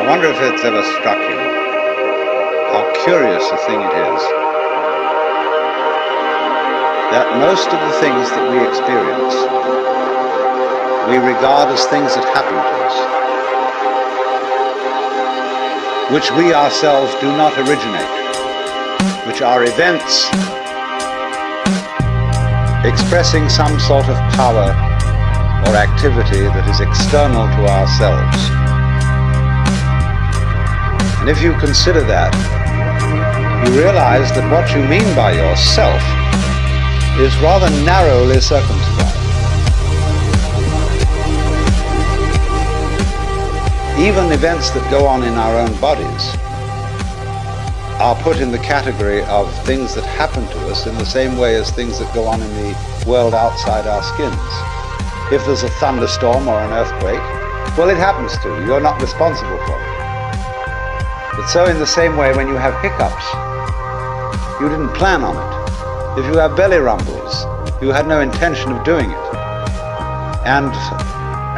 I wonder if it's ever struck you how curious a thing it is that most of the things that we experience, we regard as things that happen to us, which we ourselves do not originate, which are events expressing some sort of power or activity that is external to ourselves. And if you consider that, you realize that what you mean by yourself is rather narrowly circumscribed. Even events that go on in our own bodies are put in the category of things that happen to us in the same way as things that go on in the world outside our skins. If there's a thunderstorm or an earthquake, well, it happens to you. You're not responsible for it. But so in the same way, when you have hiccups, you didn't plan on it. If you have belly rumbles, you had no intention of doing it. And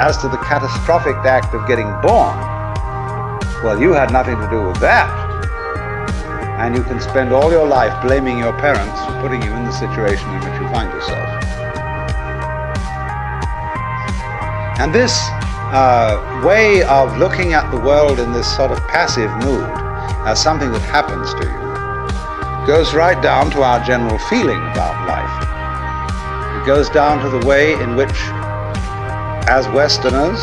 as to the catastrophic act of getting born, well, you had nothing to do with that. And you can spend all your life blaming your parents for putting you in the situation in which you find yourself. And this way of looking at the world in this sort of passive mood as something that happens to you goes right down to our general feeling about life. It goes down to the way in which, as Westerners,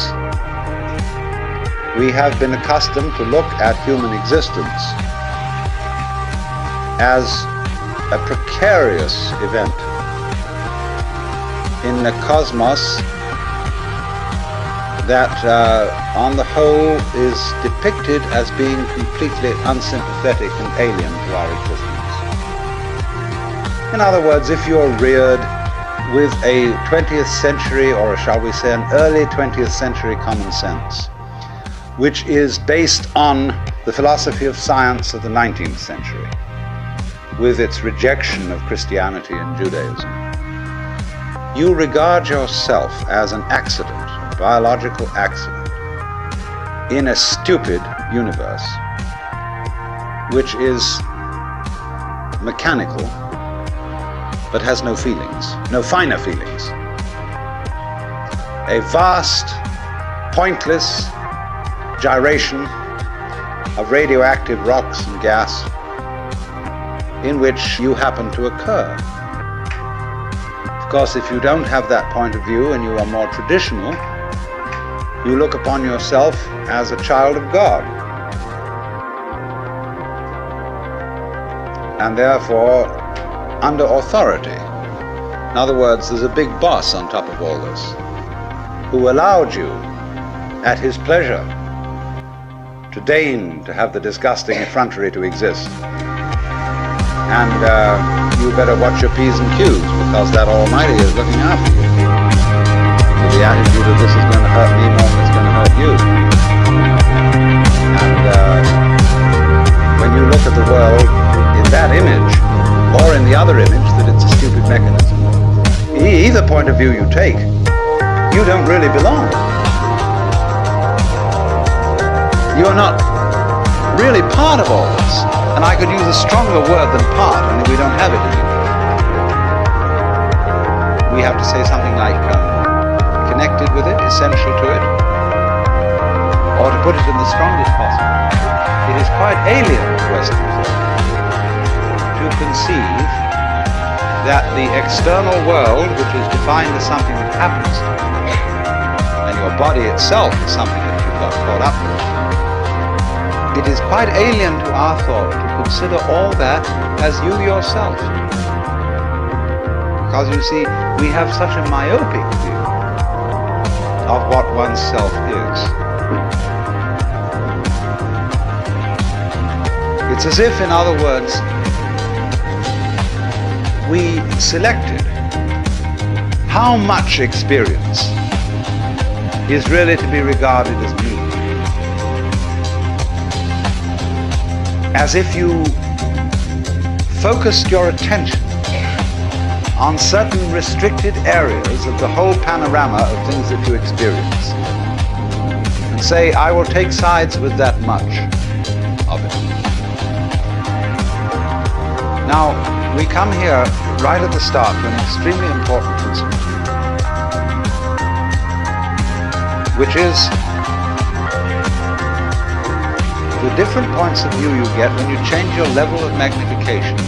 we have been accustomed to look at human existence as a precarious event in a cosmos that on the whole is depicted as being completely unsympathetic and alien to our existence. In other words, if you're reared with a 20th century, or shall we say an early 20th century common sense, which is based on the philosophy of science of the 19th century, with its rejection of Christianity and Judaism, you regard yourself as an accident, a biological accident, in a stupid universe, which is mechanical, but has no feelings, no finer feelings. A vast, pointless gyration of radioactive rocks and gas in which you happen to occur. Of course, if you don't have that point of view and you are more traditional, you look upon yourself as a child of God. And therefore, under authority. In other words, there's a big boss on top of all this, who allowed you, at his pleasure, to deign to have the disgusting effrontery to exist. And you better watch your P's and Q's, because that Almighty is looking after you. With the attitude of this is going to hurt me more than it's going to hurt you. And when you look at the world in that image, or in the other image, that it's a stupid mechanism, either point of view you take, you don't really belong. You are not really part of all this. And I could use a stronger word than part, only we don't have it anymore. We have to say something like connected with it, essential to it, or to put it in the strongest possible. It is quite alien to Western thought to conceive that the external world, which is defined as something that happens to you, and your body itself is something that you've got caught up with, it is quite alien to our thought to consider all that as you yourself. Because you see, we have such a myopic view of what oneself is. It's as if, in other words, we selected how much experience is really to be regarded as me. As if you focused your attention on certain restricted areas of the whole panorama of things that you experience. And say, I will take sides with that much of it. Now, we come here right at the start to an extremely important principle, which is the different points of view you get when you change your level of magnification.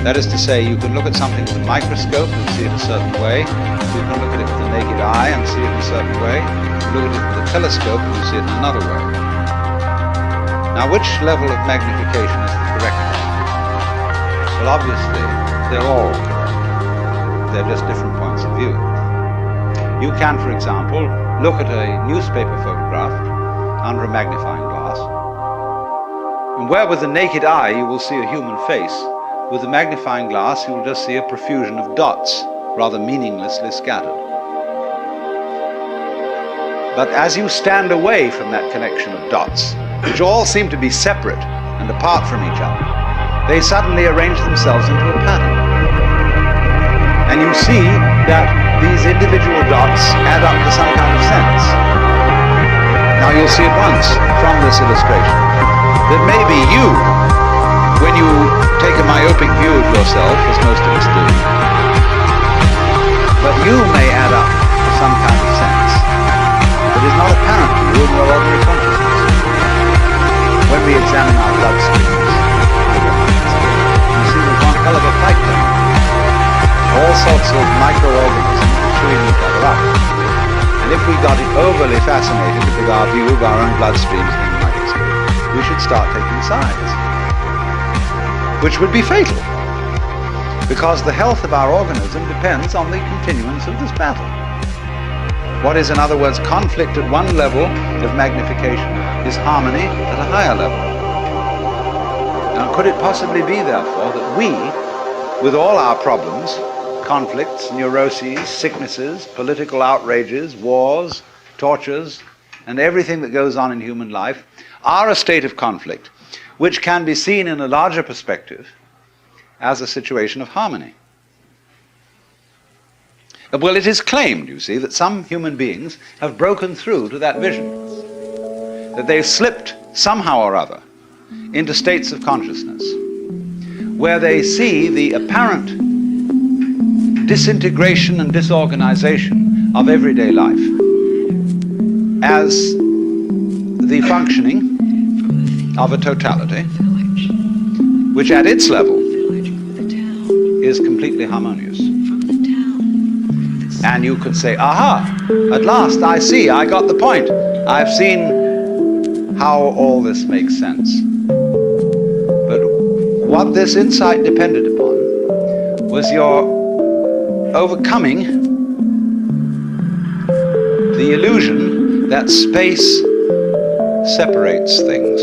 That is to say, you can look at something with a microscope and see it a certain way. You can look at it with the naked eye and see it in a certain way. You can look at it with a telescope and you see it in another way. Now, which level of magnification is the correct one? Well, obviously, they're all correct. They're just different points of view. You can, for example, look at a newspaper photograph under a magnifying glass, and where with the naked eye you will see a human face, with the magnifying glass you will just see a profusion of dots, rather meaninglessly scattered. But as you stand away from that connection of dots, which all seem to be separate and apart from each other, they suddenly arrange themselves into a pattern. And you see that these individual dots add up to some kind of sense. Now you'll see at once from this illustration that maybe you, when you take a myopic view of yourself, as most of us do, but you may add up to some kind of sense that is not apparent to you in your ordinary consciousness. When we examine our blood streams, you see there's one hell of a fight going on. All sorts of microorganisms chewing each other up. And if we got it overly fascinated with our view of our own bloodstreams in the microscope, we should start taking sides, which would be fatal, because the health of our organism depends on the continuance of this battle. What is, in other words, conflict at one level of magnification is harmony at a higher level. Now, could it possibly be, therefore, that we, with all our problems, conflicts, neuroses, sicknesses, political outrages, wars, tortures, and everything that goes on in human life, are a state of conflict which can be seen in a larger perspective as a situation of harmony? Well, it is claimed, you see, that some human beings have broken through to that vision, that they've slipped somehow or other into states of consciousness where they see the apparent disintegration and disorganization of everyday life as the functioning of a totality which at its level is completely harmonious. And you could say, aha, at last I see, I got the point. I've seen how all this makes sense. But what this insight depended upon was your overcoming the illusion that space separates things.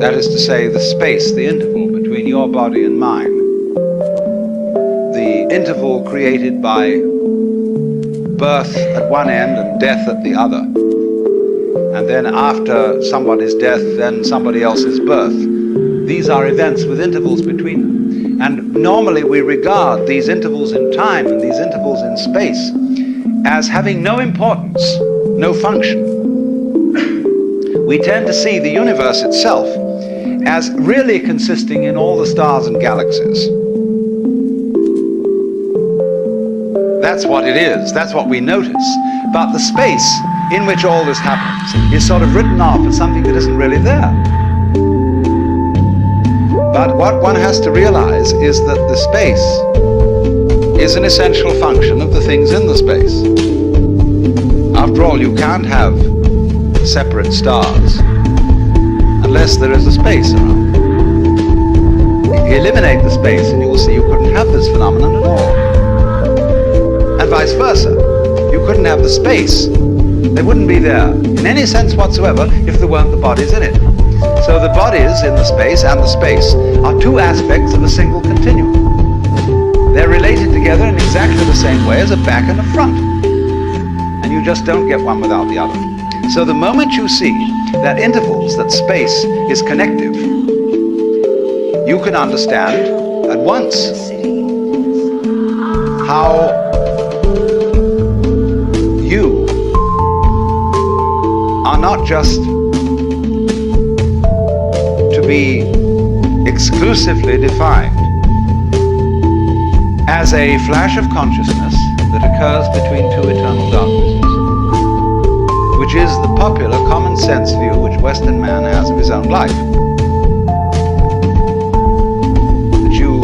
That is to say, the space, the interval between your body and mine. The interval created by birth at one end and death at the other. And then after somebody's death, then somebody else's birth. These are events with intervals between them. And normally we regard these intervals in time and these intervals in space as having no importance, no function. We tend to see the universe itself as really consisting in all the stars and galaxies. That's what it is, that's what we notice. But the space in which all this happens is sort of written off as something that isn't really there. But what one has to realize is that the space is an essential function of the things in the space. After all, you can't have separate stars unless there is a space around. Eliminate the space and you will see you couldn't have this phenomenon at all. And vice versa. You couldn't have the space. They wouldn't be there in any sense whatsoever if there weren't the bodies in it. So the bodies in the space and the space are two aspects of a single continuum. They're related together in exactly the same way as a back and a front. And you just don't get one without the other. So the moment you see that intervals, that space is connective, you can understand at once how you not just to be exclusively defined as a flash of consciousness that occurs between two eternal darknesses, which is the popular common sense view which Western man has of his own life. That you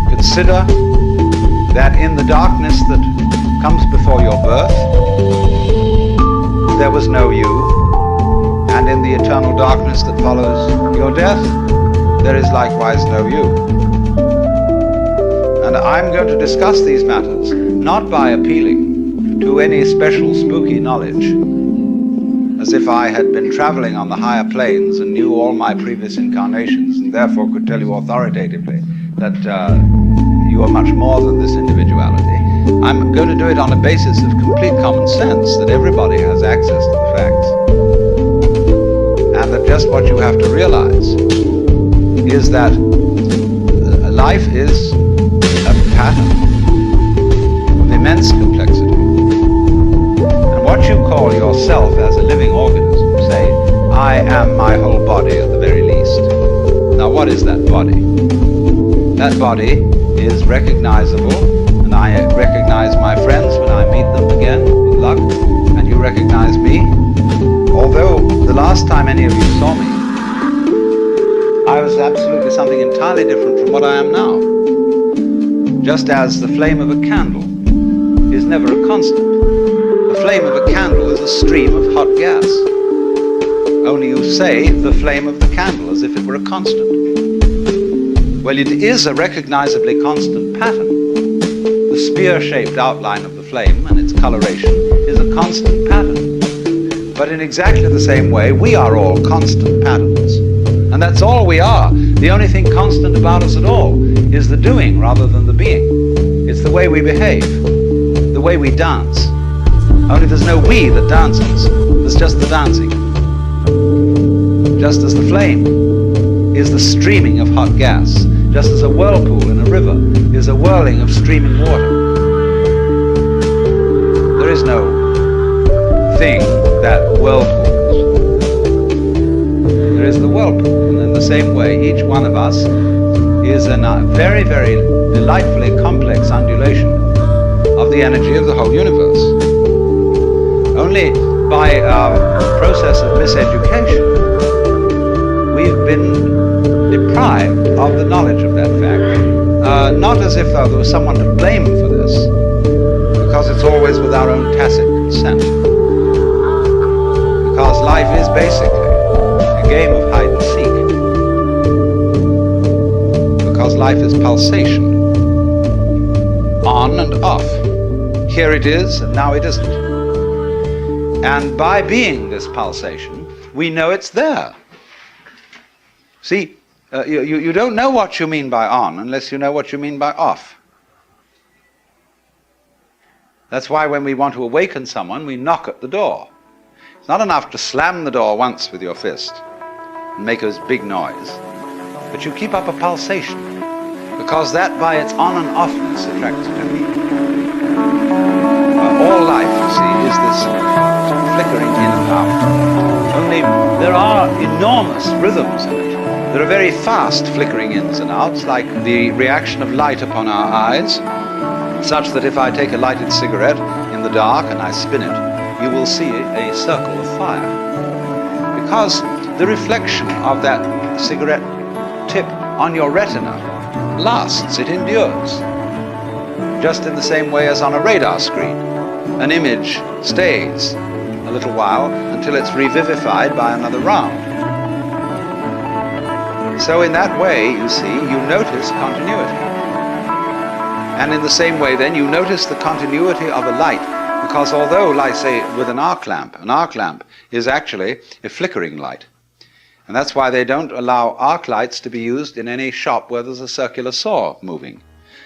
consider that in the darkness that comes before your birth, there was no you, and in the eternal darkness that follows your death, there is likewise no you. And I'm going to discuss these matters not by appealing to any special spooky knowledge, as if I had been traveling on the higher planes and knew all my previous incarnations and therefore could tell you authoritatively that you are much more than this individuality. I'm going to do it on a basis of complete common sense, that everybody has access to the facts, and that just what you have to realize is that life is a pattern of immense complexity. And what you call yourself as a living organism, say, I am my whole body at the very least. Now what is that body? That body is recognizable, and I recognize my friends when I meet them again, with luck, and you recognize me. Although the last time any of you saw me, I was absolutely something entirely different from what I am now. Just as the flame of a candle is never a constant. The flame of a candle is a stream of hot gas. Only you say the flame of the candle as if it were a constant. Well, it is a recognizably constant pattern. The spear-shaped outline of the flame and its coloration is a constant pattern. But in exactly the same way, we are all constant patterns. And that's all we are. The only thing constant about us at all is the doing rather than the being. It's the way we behave, the way we dance. Only there's no we that dances. There's just the dancing. Just as the flame is the streaming of hot gas, just as a whirlpool in a river is a whirling of streaming water. There is no thing that whirlpools. There is the whirlpool, and in the same way, each one of us is a very, very delightfully complex undulation of the energy of the whole universe. Only by our process of miseducation, we've been deprived of the knowledge of that fact. Not as if there was someone to blame for this, because it's always with our own tacit consent. Because life is basically a game of hide and seek. Because life is pulsation, on and off. Here it is, and now it isn't. And by being this pulsation, we know it's there. See, you don't know what you mean by on unless you know what you mean by off. That's why when we want to awaken someone, we knock at the door. It's not enough to slam the door once with your fist and make a big noise, but you keep up a pulsation, because that by its on and offness attracts people. All life, you see, is this flickering in and out. Only there are enormous rhythms in it. There are very fast flickering ins and outs, like the reaction of light upon our eyes, such that if I take a lighted cigarette in the dark and I spin it, you will see a circle of fire. Because the reflection of that cigarette tip on your retina lasts, it endures. Just in the same way as on a radar screen. An image stays a little while until it's revivified by another round. So in that way, you see, you notice continuity. And in the same way then, you notice the continuity of a light, because although, like say, with an arc lamp is actually a flickering light. And that's why they don't allow arc lights to be used in any shop where there's a circular saw moving.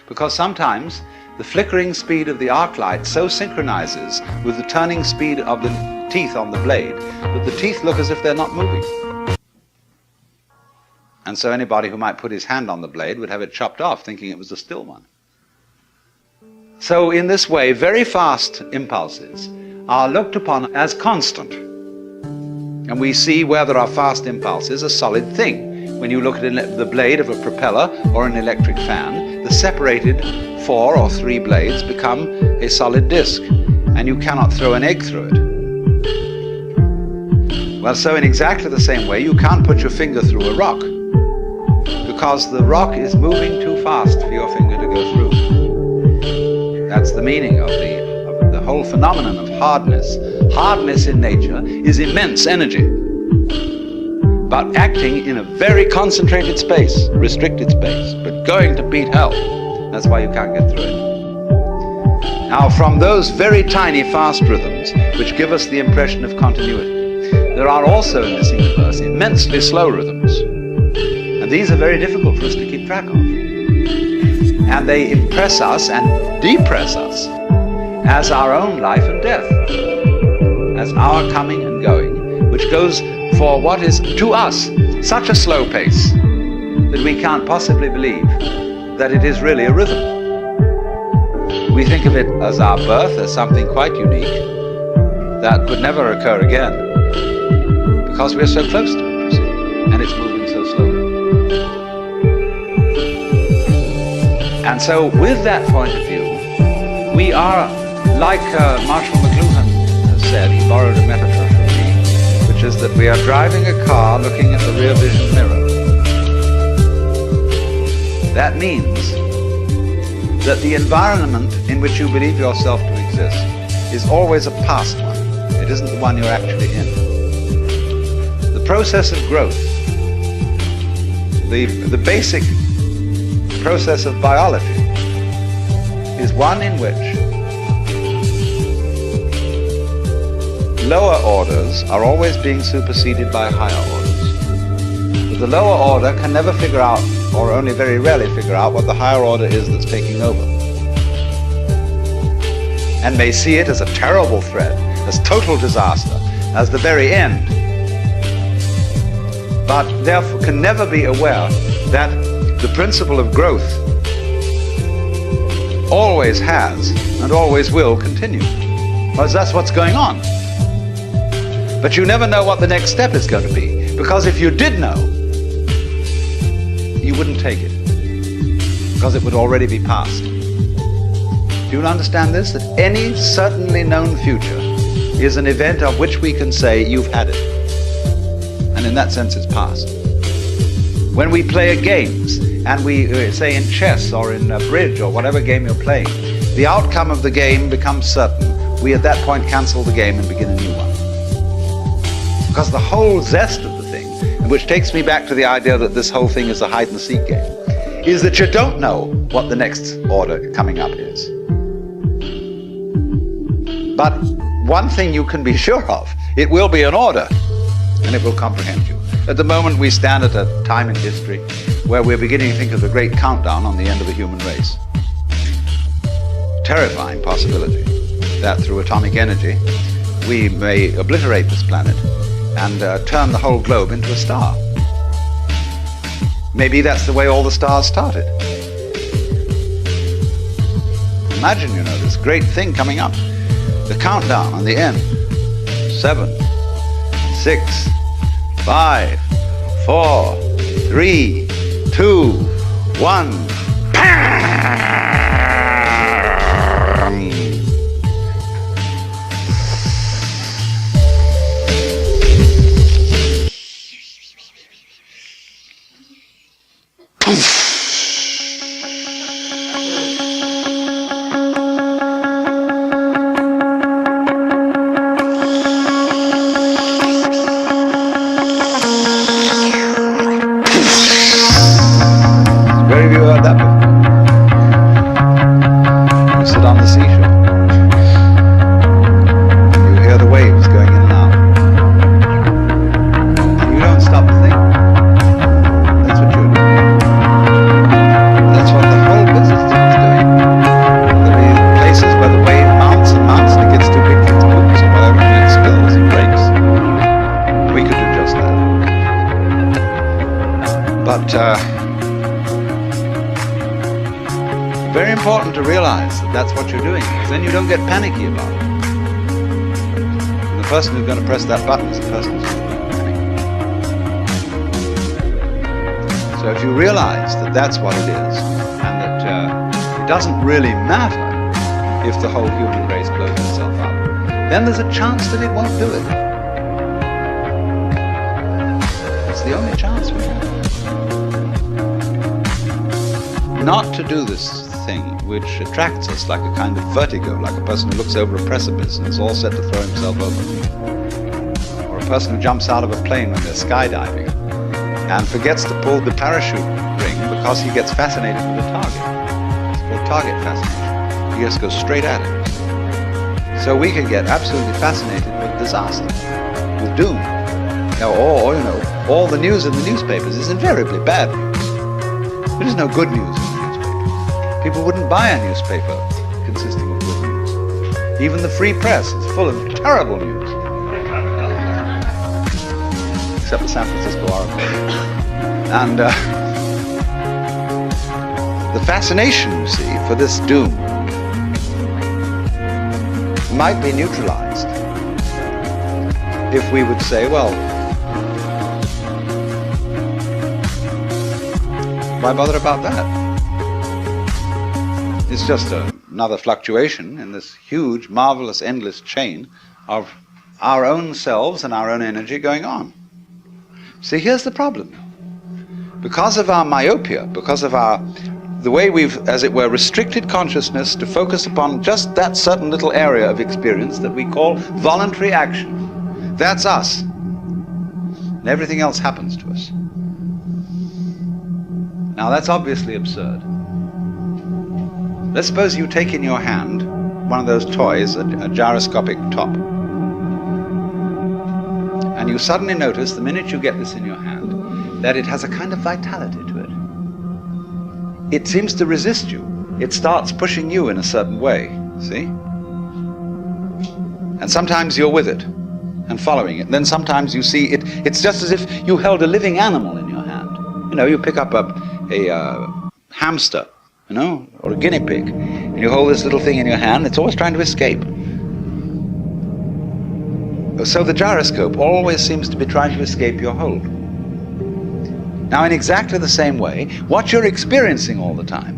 Because sometimes the flickering speed of the arc light so synchronizes with the turning speed of the teeth on the blade that the teeth look as if they're not moving. And so anybody who might put his hand on the blade would have it chopped off, thinking it was a still one. So in this way, very fast impulses are looked upon as constant. And we see where there are fast impulses a solid thing. When you look at the blade of a propeller or an electric fan, the separated 4 or 3 blades become a solid disc, and you cannot throw an egg through it. Well, so in exactly the same way, you can't put your finger through a rock, because the rock is moving too fast for your finger to go through. That's the meaning of the whole phenomenon of hardness. Hardness in nature is immense energy, but acting in a very concentrated space, restricted space, but going to beat hell. That's why you can't get through it. Now, from those very tiny fast rhythms, which give us the impression of continuity, there are also in this universe immensely slow rhythms. And these are very difficult for us to keep track of. And they impress us and depress us as our own life and death, as our coming and going, which goes for what is, to us, such a slow pace that we can't possibly believe that it is really a rhythm. We think of it as our birth, as something quite unique that could never occur again, because we're so close to it, you see, and it's moving so slowly. And so with that point of view, we are, like Marshall McLuhan has said, he borrowed a metaphor from me, which is that we are driving a car looking at the rear vision mirror. That means that the environment in which you believe yourself to exist is always a past one. It isn't the one you're actually in. The process of growth, the basic process of biology, is one in which lower orders are always being superseded by higher orders. But the lower order can never figure out, or only very rarely figure out, what the higher order is that's taking over, and may see it as a terrible threat, as total disaster, as the very end, but therefore can never be aware that the principle of growth always has and always will continue, because that's what's going on. But you never know what the next step is going to be, because if you did know, you wouldn't take it, because it would already be past. Do you understand this? That any certainly known future is an event of which we can say, you've had it. And in that sense, it's past. When we play games, and we say in chess or in bridge or whatever game you're playing, the outcome of the game becomes certain. We at that point cancel the game and begin a new one. Because the whole zest of the thing, which takes me back to the idea that this whole thing is a hide-and-seek game, is that you don't know what the next order coming up is. But one thing you can be sure of, it will be an order, and it will comprehend you. At the moment, we stand at a time in history where we're beginning to think of the great countdown on the end of the human race. Terrifying possibility that through atomic energy, we may obliterate this planet and turn the whole globe into a star. Maybe that's the way all the stars started. Imagine, you know, this great thing coming up. The countdown on the end. 7, 6, 5, 4, 3, 2, 1. Where have you heard that before? You sit on the seashore. You hear the waves going in and out. And you don't stop to think. That's what you're doing. That's what the whole business thing is doing. There'll be places where the wave mounts and mounts and it gets too big for its boots or whatever, and it spills and breaks. We could do just that. But very important to realize that that's what you're doing, because then you don't get panicky about it. And the person who's going to press that button is the person who's going to win. So if you realize that that's what it is, and that it doesn't really matter if the whole human race blows itself up, then there's a chance that it won't do it. It's the only chance we have. Not to do this thing which attracts us like a kind of vertigo, like a person who looks over a precipice and is all set to throw himself over. Or a person who jumps out of a plane when they're skydiving and forgets to pull the parachute ring because he gets fascinated with the target. It's called target fascination. He just goes straight at it. So we can get absolutely fascinated with disaster, with doom. Or, all the news in the newspapers is invariably bad news. There is no good news in the newspaper. People wouldn't buy a newspaper consisting of good news. Even the free press is full of terrible news. Except the San Francisco Oracle. And the fascination, you see, for this doom might be neutralized if we would say, well, why bother about that? It's just another fluctuation in this huge, marvelous, endless chain of our own selves and our own energy going on. See, here's the problem. Because of our myopia, because of the way we've, as it were, restricted consciousness to focus upon just that certain little area of experience that we call voluntary action. That's us. And everything else happens to us. Now that's obviously absurd. Let's suppose you take in your hand one of those toys, a gyroscopic top. And you suddenly notice, the minute you get this in your hand, that it has a kind of vitality to it. It seems to resist you. It starts pushing you in a certain way, see? And sometimes you're with it and following it. And then sometimes you see it, it's just as if you held a living animal in your hand. You pick up a hamster, or a guinea pig, and you hold this little thing in your hand, it's always trying to escape. So the gyroscope always seems to be trying to escape your hold. Now, in exactly the same way, what you're experiencing all the time,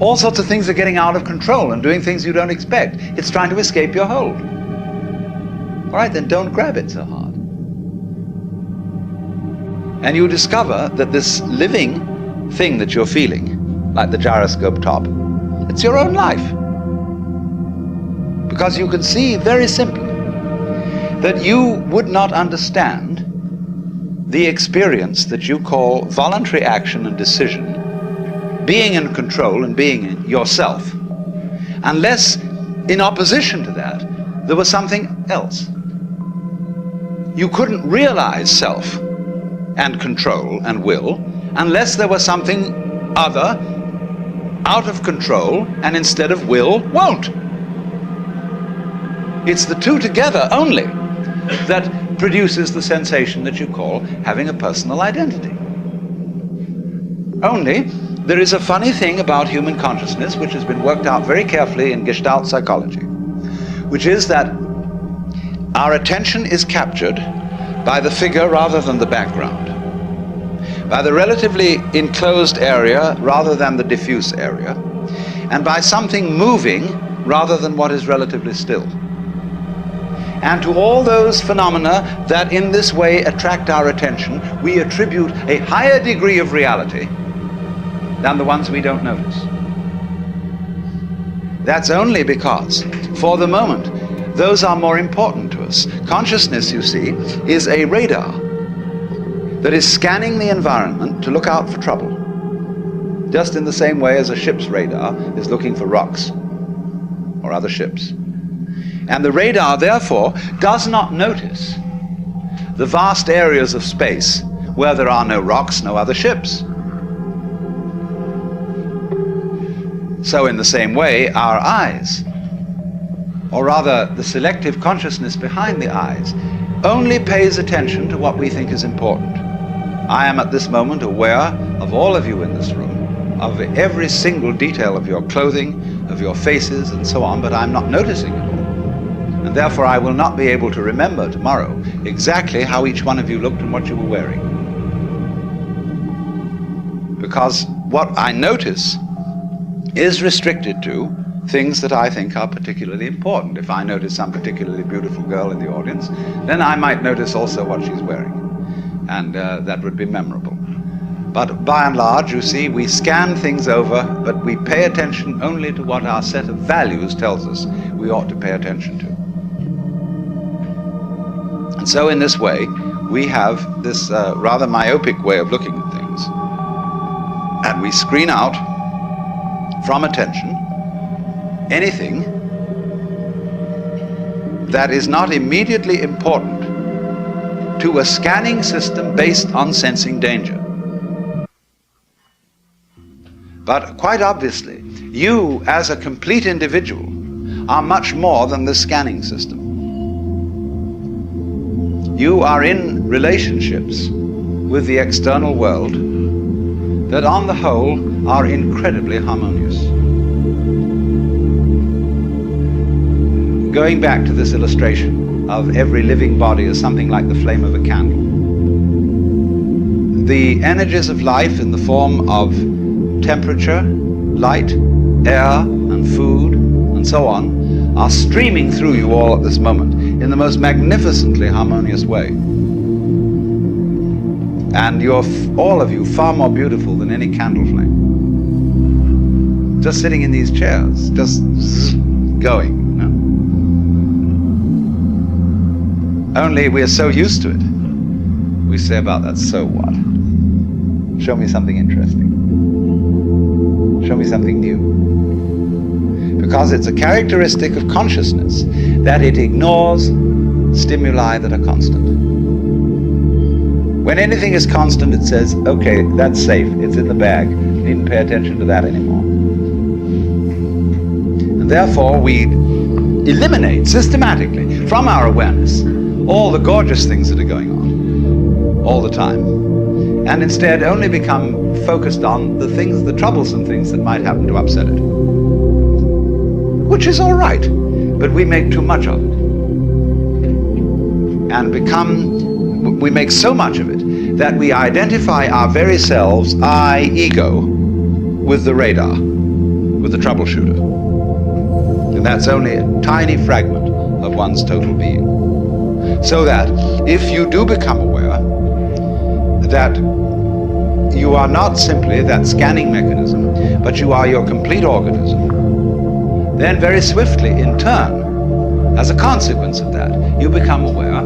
all sorts of things are getting out of control and doing things you don't expect. It's trying to escape your hold. All right, then don't grab it so hard. And you discover that this living thing that you're feeling, like the gyroscope top, it's your own life. Because you can see very simply that you would not understand the experience that you call voluntary action and decision, being in control and being yourself, unless in opposition to that there was something else. You couldn't realize self and control and will unless there was something other, out of control, and instead of will, won't. It's the two together only that produces the sensation that you call having a personal identity. Only, there is a funny thing about human consciousness which has been worked out very carefully in Gestalt psychology, which is that our attention is captured by the figure rather than the background, by the relatively enclosed area rather than the diffuse area, and by something moving rather than what is relatively still. And to all those phenomena that in this way attract our attention, we attribute a higher degree of reality than the ones we don't notice. That's only because, for the moment, those are more important to us. Consciousness, you see, is a radar that is scanning the environment to look out for trouble, just in the same way as a ship's radar is looking for rocks or other ships. And the radar, therefore, does not notice the vast areas of space where there are no rocks, no other ships. So in the same way, our eyes, or rather the selective consciousness behind the eyes, only pays attention to what we think is important. I am at this moment aware of all of you in this room, of every single detail of your clothing, of your faces, and so on, but I'm not noticing it all. And therefore I will not be able to remember tomorrow exactly how each one of you looked and what you were wearing. because what I notice is restricted to things that I think are particularly important. If I notice some particularly beautiful girl in the audience, then I might notice also what she's wearing, and that would be memorable. But by and large, you see, we scan things over, but we pay attention only to what our set of values tells us we ought to pay attention to. And so in this way, we have this rather myopic way of looking at things, and we screen out from attention anything that is not immediately important to a scanning system based on sensing danger. But quite obviously, you as a complete individual are much more than the scanning system. You are in relationships with the external world that on the whole are incredibly harmonious. Going back to this illustration of every living body as something like the flame of a candle, the energies of life in the form of temperature, light, air, and food, and so on, are streaming through you all at this moment in the most magnificently harmonious way. And you're, all of you, far more beautiful than any candle flame. Just sitting in these chairs, just going, you know. Only we're so used to it. We say about that, so what? Show me something interesting. Show me something new. Because it's a characteristic of consciousness that it ignores stimuli that are constant. When anything is constant, it says, okay, that's safe, it's in the bag, you needn't pay attention to that anymore. And therefore, we eliminate systematically from our awareness all the gorgeous things that are going on all the time, and instead only become focused on the things, the troublesome things that might happen to upset it. Which is all right, but we make too much of it. And we make so much of it that we identify our very selves, I, ego, with the radar, with the troubleshooter. And that's only a tiny fragment of one's total being. So that if you do become aware that you are not simply that scanning mechanism, but you are your complete organism, then very swiftly, in turn, as a consequence of that, you become aware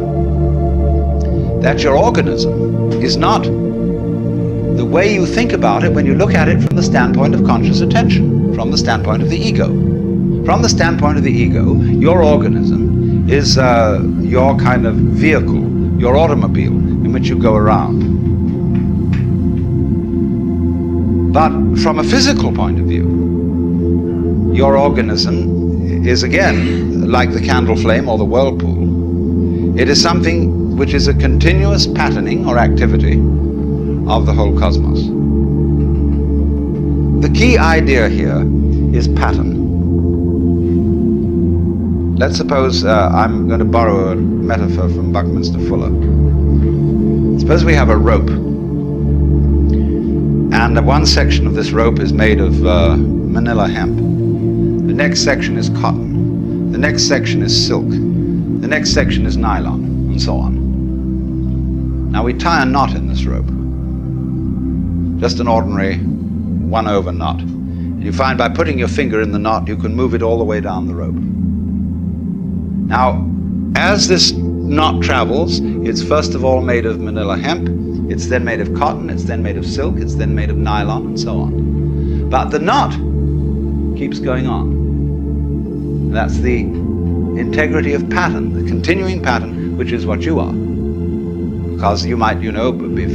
that your organism is not the way you think about it when you look at it from the standpoint of conscious attention, from the standpoint of the ego. From the standpoint of the ego, your organism is your kind of vehicle, your automobile in which you go around. But from a physical point of view, your organism is again like the candle flame or the whirlpool. It is something which is a continuous patterning or activity of the whole cosmos. The key idea here is pattern. Let's suppose I'm going to borrow a metaphor from Buckminster Fuller. Suppose we have a rope, and one section of this rope is made of manila hemp. The next section is cotton. The next section is silk. The next section is nylon, and so on. Now we tie a knot in this rope. Just an ordinary 1/over knot. And you find by putting your finger in the knot, you can move it all the way down the rope. Now, as this knot travels, it's first of all made of manila hemp, it's then made of cotton, it's then made of silk, it's then made of nylon, and so on. But the knot keeps going on. That's the integrity of pattern, the continuing pattern, which is what you are. Because you might,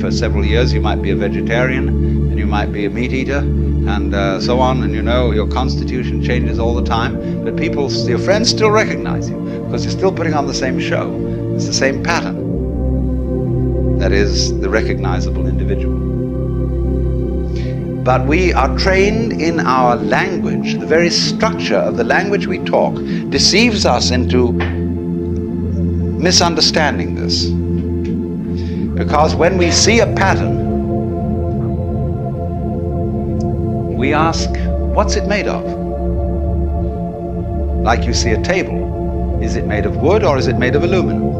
for several years you might be a vegetarian, and you might be a meat eater, and so on, and your constitution changes all the time, but your friends still recognize you, because you're still putting on the same show. It's the same pattern. That is the recognizable individual. But we are trained in our language. The very structure of the language we talk deceives us into misunderstanding this. Because when we see a pattern, we ask, what's it made of? Like you see a table. Is it made of wood or is it made of aluminum?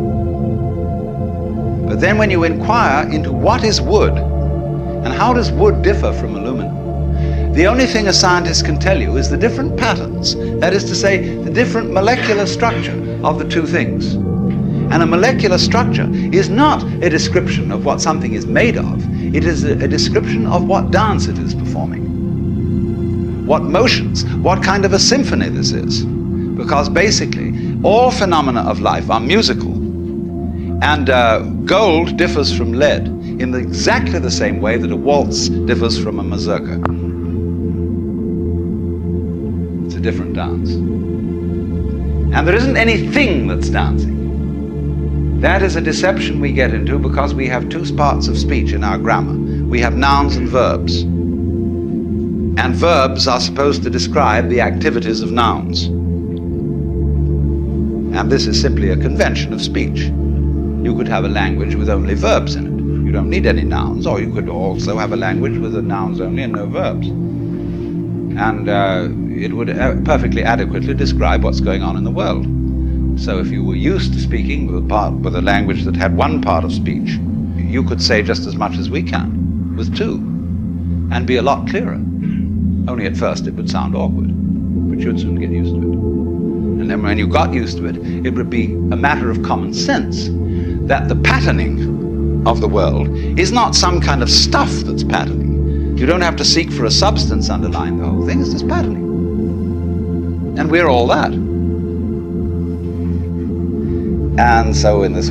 But then when you inquire into what is wood and how does wood differ from aluminum, the only thing a scientist can tell you is the different patterns, that is to say, the different molecular structure of the two things. And a molecular structure is not a description of what something is made of, it is a description of what dance it is performing, what motions, what kind of a symphony this is. Because basically, all phenomena of life are musical. And gold differs from lead in exactly the same way that a waltz differs from a mazurka. It's a different dance. And there isn't anything that's dancing. That is a deception we get into because we have two parts of speech in our grammar. We have nouns and verbs. And verbs are supposed to describe the activities of nouns. And this is simply a convention of speech. You could have a language with only verbs in it. You don't need any nouns, or you could also have a language with the nouns only and no verbs. And it would perfectly adequately describe what's going on in the world. So if you were used to speaking with a language that had one part of speech, you could say just as much as we can with two, and be a lot clearer. Only at first it would sound awkward, but you'd soon get used to it. And then when you got used to it, it would be a matter of common sense that the patterning of the world is not some kind of stuff that's patterning. You don't have to seek for a substance underlying the whole thing, it's just patterning. And we're all that. And so in this